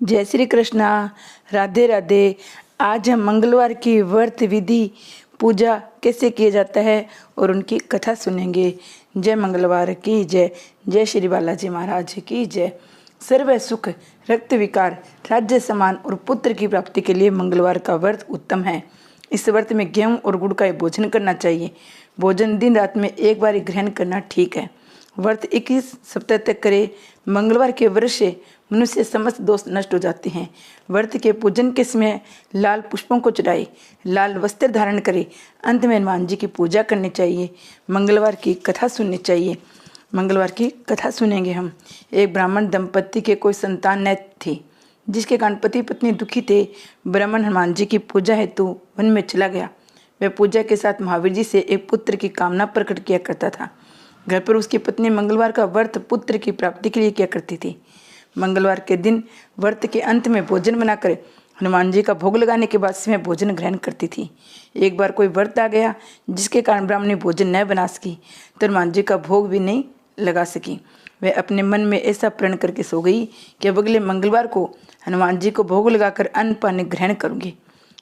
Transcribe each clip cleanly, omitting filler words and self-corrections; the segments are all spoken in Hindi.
जय श्री कृष्णा। राधे राधे। आज हम मंगलवार की व्रत विधि पूजा कैसे किया जाता है और उनकी कथा सुनेंगे। जय मंगलवार की जय। जय श्री बालाजी महाराज की जय। सर्व सुख, रक्त विकार, राज्य सम्मान और पुत्र की प्राप्ति के लिए मंगलवार का व्रत उत्तम है। इस व्रत में गेहूं और गुड़ का भोजन करना चाहिए। भोजन दिन रात में एक बार ग्रहण करना ठीक है। व्रत 21 सप्ताह तक करे। मंगलवार के व्रत से मनुष्य समस्त दोष नष्ट हो जाते हैं। व्रत के पूजन के समय लाल पुष्पों को चढ़ाए, लाल वस्त्र धारण करे। अंत में हनुमान जी की पूजा करनी चाहिए। मंगलवार की कथा सुननी चाहिए। मंगलवार की कथा सुनेंगे हम। एक ब्राह्मण दंपत्ति के कोई संतान न थी, जिसके कारण पति पत्नी दुखी थे। ब्राह्मण हनुमान जी की पूजा हेतु वन में चला गया। वह पूजा के साथ महावीर जी से एक पुत्र की कामना प्रकट किया करता था। घर पर उसकी पत्नी मंगलवार का व्रत पुत्र की प्राप्ति के लिए किया करती थी। मंगलवार के दिन व्रत के अंत में भोजन बनाकर हनुमान जी का भोग लगाने के बाद स्वयं भोजन ग्रहण करती थी। एक बार कोई व्रत आ गया जिसके कारण ब्राह्मणी भोजन न बना सकी, तो हनुमान जी का भोग भी नहीं लगा सकी। वह अपने मन में ऐसा प्रण करके सो गई कि अब अगले मंगलवार को हनुमान जी को भोग लगाकर अन्न पानी ग्रहण करूंगी।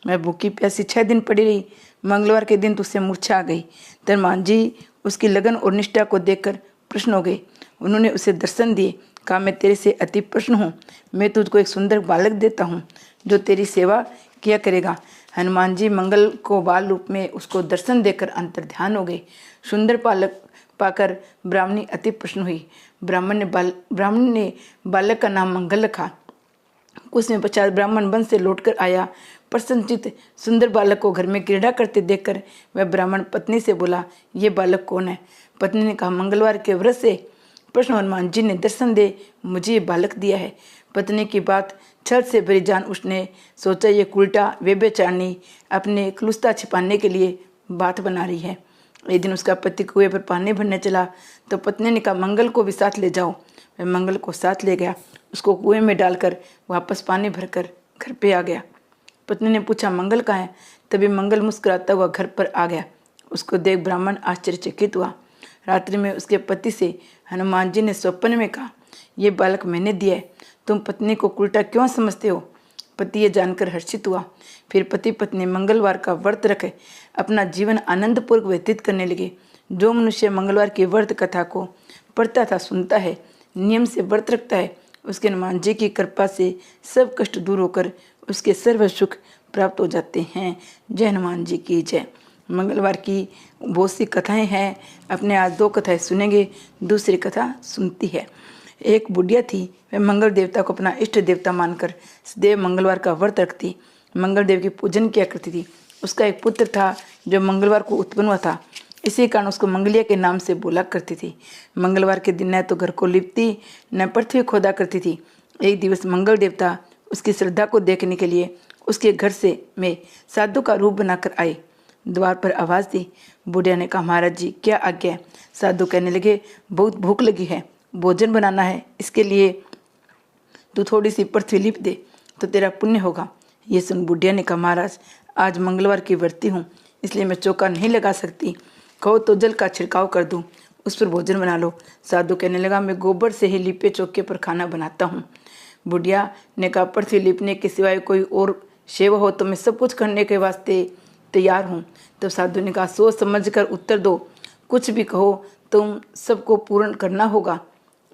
मैं भूखी प्यासी 6 दिन पड़ी रही। मंगलवार के दिन तो उससे मूर्छा आ गई। तो हनुमान जी उसकी लगन और निष्ठा को देखकर प्रसन्न हो गए। उन्होंने उसे दर्शन दिए। कहा, मैं तेरे से अति प्रसन्न हूँ। मैं तुझको एक सुंदर बालक देता हूँ जो तेरी सेवा किया करेगा। हनुमान जी मंगल को बाल रूप में उसको दर्शन देकर अंतर ध्यान हो गए। सुंदर बालक पाकर ब्राह्मणी अति प्रसन्न हुई। ब्राह्मण ने बालक का नाम मंगल रखा। कुछ समय पश्चात ब्राह्मण वन से लौटकर आया। प्रसन्नचित्त सुंदर बालक को घर में क्रीड़ा करते देखकर वह ब्राह्मण पत्नी से बोला, ये बालक कौन है? पत्नी ने कहा, मंगलवार के व्रत से प्रश्न हनुमान जी ने दर्शन दे मुझे ये बालक दिया है। पत्नी की बात छल से भरी जान उसने सोचा, ये उल्टा व्यभिचारिणी अपने क्लुष्ता छिपाने के लिए बात बना रही है। एक दिन उसका पति कुएं पर पानी भरने चला तो पत्नी ने कहा, मंगल को भी साथ ले जाओ। वह मंगल को साथ ले गया। उसको कुएं में डालकर वापस पानी भरकर घर पे आ गया। पत्नी ने पूछा, मंगल कहाँ है? तभी मंगल मुस्कुराता हुआ घर पर आ गया। उसको देख ब्राह्मण आश्चर्यचकित हुआ। रात्रि में उसके पति से हनुमान जी ने स्वप्न में कहा, ये बालक मैंने दिया है। तुम पत्नी को उल्टा क्यों समझते हो? पति ये जानकर हर्षित हुआ। फिर पति पत्नी मंगलवार का व्रत रखे अपना जीवन आनंदपूर्वक व्यतीत करने लगे। जो मनुष्य मंगलवार की व्रत कथा को पढ़ता था, सुनता है, नियम से व्रत रखता है, उसके हनुमान जी की कृपा से सब कष्ट दूर होकर उसके सर्व सुख प्राप्त हो जाते हैं। जय हनुमान जी की जय। मंगलवार की बहुत सी कथाएं हैं। अपने आज 2 कथाएं सुनेंगे। दूसरी कथा सुनती है। एक बुढ़िया थी। वह मंगल देवता को अपना इष्ट देवता मानकर सदैव मंगलवार का व्रत रखती, मंगल देव की पूजन किया करती थी। उसका एक पुत्र था जो मंगलवार को उत्पन्न हुआ था। इसी कारण उसको मंगलिया के नाम से बोला करती थी। मंगलवार के दिन न तो घर को लिपती न पृथ्वी खोदा करती थी। एक दिवस मंगल देवता उसकी श्रद्धा को देखने के लिए उसके घर से में साधु का रूप बनाकर आए। द्वार पर आवाज़ दी। बुढ़िया ने कहा, महाराज जी क्या आज्ञा है? साधु कहने लगे, बहुत भूख लगी है, भोजन बनाना है, इसके लिए तू थोड़ी सी पृथ्वी लिप दे तो तेरा पुण्य होगा। ये सुन बुढ़िया ने कहा, महाराज आज मंगलवार की व्रती हूँ, इसलिए मैं चौका नहीं लगा सकती। कहो तो जल का छिड़काव कर दूँ, उस पर भोजन बना लो। साधु कहने लगा, मैं गोबर से ही लिपे चौके पर खाना बनाता हूँ। बुढ़िया ने कहा, पृथ्वी लिपने के सिवाय कोई और सेवा हो तो मैं सब कुछ करने के वास्ते तैयार हूँ। तो साधु ने कहा, सोच समझ कर उत्तर दो, कुछ भी कहो तुम सबको पूर्ण करना होगा।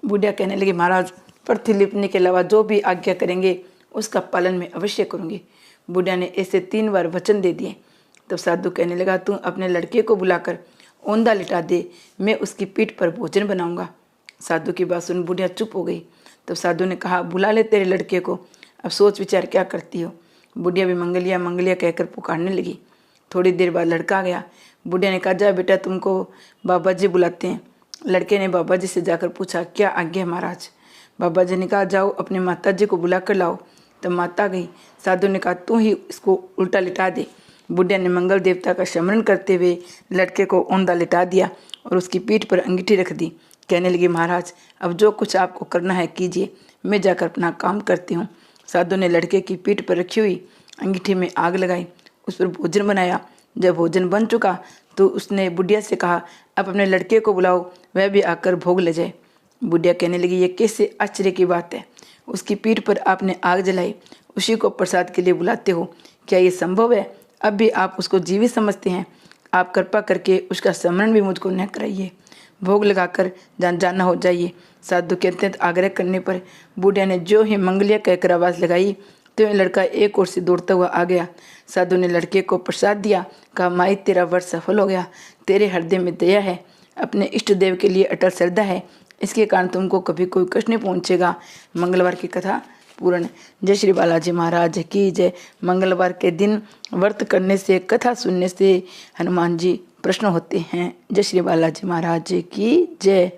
बुढ़िया कहने लगी, महाराज पृथ्वी लिपने के अलावा जो भी आज्ञा करेंगे उसका पालन मैं अवश्य करूँगी। बुढ़िया ने ऐसे 3 बार वचन दे दिए। तब साधु कहने लगा, तू अपने लड़के को बुलाकर औंधा लिटा दे, मैं उसकी पीठ पर भोजन बनाऊंगा। साधु की बात सुन बुढ़िया चुप हो गई। तब साधु ने कहा, बुला ले तेरे लड़के को, अब सोच विचार क्या करती हो। बुढ़िया भी मंगलिया मंगलिया कहकर पुकारने लगी। थोड़ी देर बाद लड़का आ गया। बुढ़िया ने कहा, जा बेटा तुमको बाबा जी बुलाते हैं। लड़के ने बाबा जी से जाकर पूछा, क्या आज्ञा है महाराज? बाबा जी ने कहा, जाओ अपने माता जी को बुला कर लाओ। तब माता गई। साधु ने कहा, तू ही इसको उल्टा लिटा दे। बुढ़िया ने मंगल देवता का स्मरण करते हुए लड़के को औंधा लिटा दिया और उसकी पीठ पर अंगीठी रख दी। कहने लगी, महाराज अब जो कुछ आपको करना है कीजिए, मैं जाकर अपना काम करती हूँ। साधु ने लड़के की पीठ पर रखी हुई अंगीठी में आग लगाई, उस पर भोजन बनाया। जब भोजन बन चुका तो उसने बुढ़िया से कहा, अब अपने लड़के को बुलाओ, वह भी आकर भोग ले जाए। बुढ़िया कहने लगी, ये कैसे आश्चर्य की बात है। उसकी पीठ पर आपने आग जलाई, उसी को प्रसाद के लिए बुलाते हो। क्या ये संभव है? अब भी आप उसको जीवित समझते हैं। आप कृपा करके उसका स्मरण भी मुझको न कराइए। भोग लगाकर जाना हो जाइए। साधु के अत्यंत आग्रह करने पर बूढ़िया ने जो ही मंगलिया कहकर आवाज़ लगाई तो लड़का एक ओर से दौड़ता हुआ आ गया। साधु ने लड़के को प्रसाद दिया, कहा, माई तेरा व्रत सफल हो गया। तेरे हृदय में दया है, अपने इष्ट देव के लिए अटल श्रद्धा है, इसके कारण तुमको कभी कोई कष्ट नहीं पहुँचेगा। मंगलवार की कथा पूर्ण। जय श्री बालाजी महाराज की जय। मंगलवार के दिन व्रत करने से, कथा सुनने से हनुमान जी प्रश्न होते हैं। जय श्री बालाजी महाराज की जय।